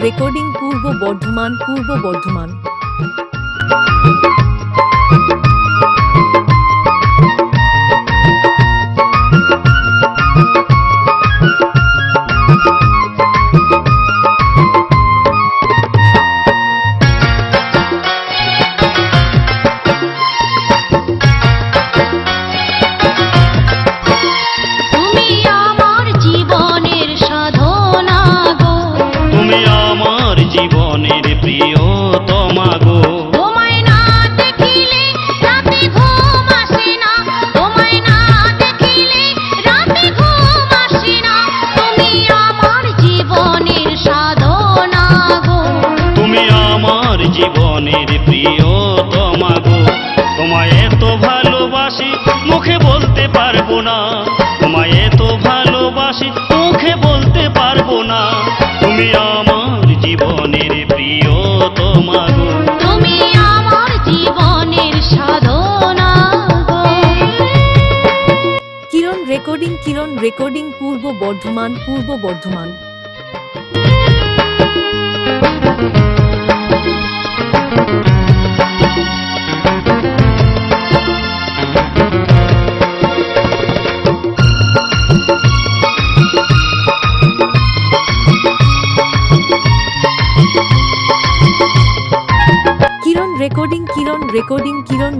Recording পূর্ব বর্ধমান। জীবনের প্রিয়তমা গো, তোমায় না দেখিলে রাতে ঘুম আসে না, তোমায় না দেখিলে রাতে ঘুম আসে না, তুমি আমার জীবনের সাধনা গো, তুমি আমার জীবনের প্রিয়তমা গো। তোমায় এত ভালোবাসি মুখে বলতে পারবো না, তোমায় এত ভালোবাসি মুখে বলতে পারবো না, তুমি আমার জীবনের প্রিয়তমা গো, তুমি আমার জীবনের সাধনা গো। কিরণ রেকর্ডিং পূর্ব বর্ধমান। কিরণ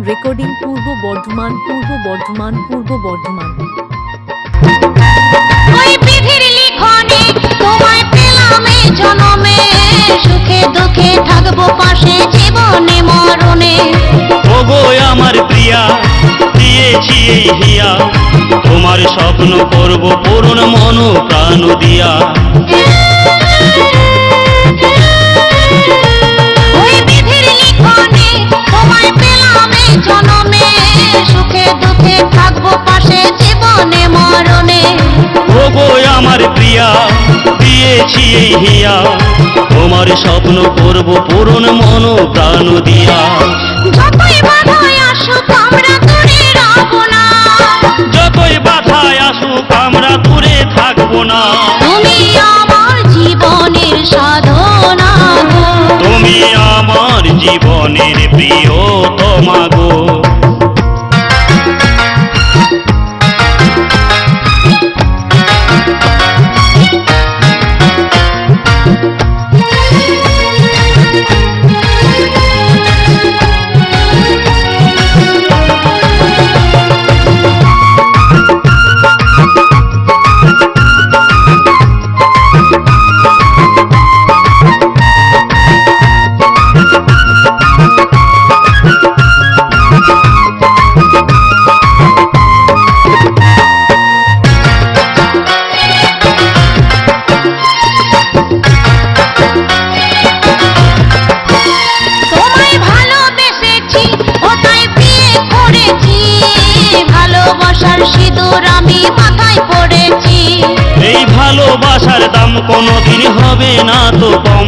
রেকর্ডিং পূর্ব বর্ধমান। ওই বিধির লিখনে তোমায় পেলাম এই জনমে, সুখে দুঃখে থাকবো পাশে জীবনে মরণে। ওগো আমার প্রিয়া, দিয়েছি এই হিয়া, তোমার স্বপ্ন করব পূরণ মন প্রাণ দিয়া। ওই বিধির লিখনে তোমায় পেলাম এই জনমে, সুখে দুঃখে থাকবো পাশে জীবনে মরণে। ওগো আমার প্রিয়া, দিয়েছি এই হিয়া, তোমার স্বপ্ন করব পূরণ মন প্রাণ দিয়া। যতই বাধায় আসুক আমরা দূরে রব না, যতই বাধায় আসুক আমরা দূরে থাকবো না, তুমি আমার জীবনের সাধনা গো, তুমি আমার জীবনের প্রিয়তমা গো। তোমায় ভালোবেসেছি ও তাই বিয়ে করেছি, ভালোবাসার সিঁদুর আমি মাথায় পড়েছি। এই ভালোবাসার দাম কোনোদিন হবে না তো কম,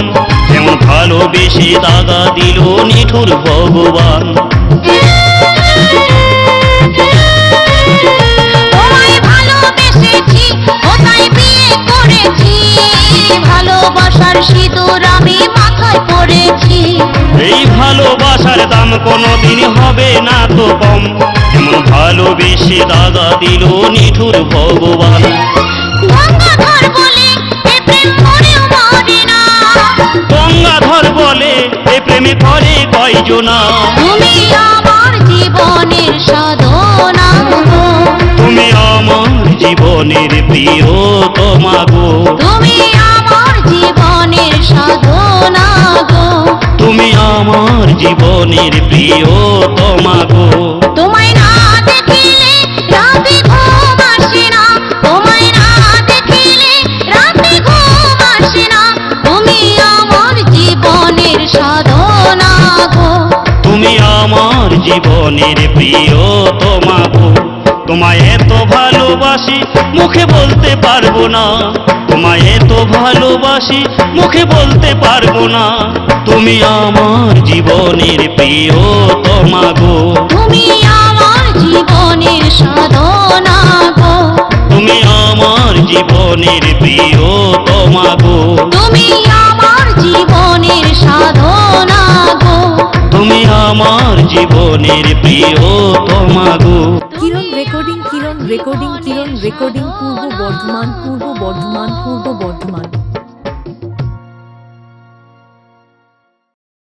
যেমন ভালোবেসে দাগা দিল নিঠুর ভগবান। তোমায় ভালোবেসেছি ও তাই বিয়ে করেছি, ভালোবাসার সিঁদুর আমি মাথায় পড়েছি। এই ভালোবাসার দাম কোনোদিন হবে না তো কম, যেমন ভালোবেসে দাগা দিল নিঠুর ভগবান। গঙ্গাধর বলে এ প্রেম মরেও মরে না, গঙ্গাধর বলে এ প্রেমে করে কয়জনা, তুমি আমার জীবনের সাধনা গো, তুমি আমার জীবনের প্রিয়তমা গো, তুমি আমার জীবনের সাধনা গো, তুমি আমার জীবনের প্রিয়তমা গো। তোমায় না দেখিলে রাতে ঘুম আসে না, তোমায় না দেখিলে রাতে ঘুম আসে না, তুমি আমার জীবনের সাধনা গো, তুমি আমার জীবনের প্রিয়তমা গো। তোমায় এত ভালোবাসি মুখে বলতে পারবো না, তোমায় এত ভালোবাসি মুখে বলতে পারবো না, তুমি আমার জীবনের প্রিয়তমা গো, তুমি আমার জীবনের সাধনা গো, তুমি আমার জীবনের প্রিয়তমা গো, তুমি আমার জীবনের প্রিয়তমা গো। কিরণ রেকর্ডিং কিরণ রেকর্ডিং কিরণ রেকর্ডিং পূর্ব বর্ধমান পূর্ব বর্ধমান পূর্ব বর্ধমান।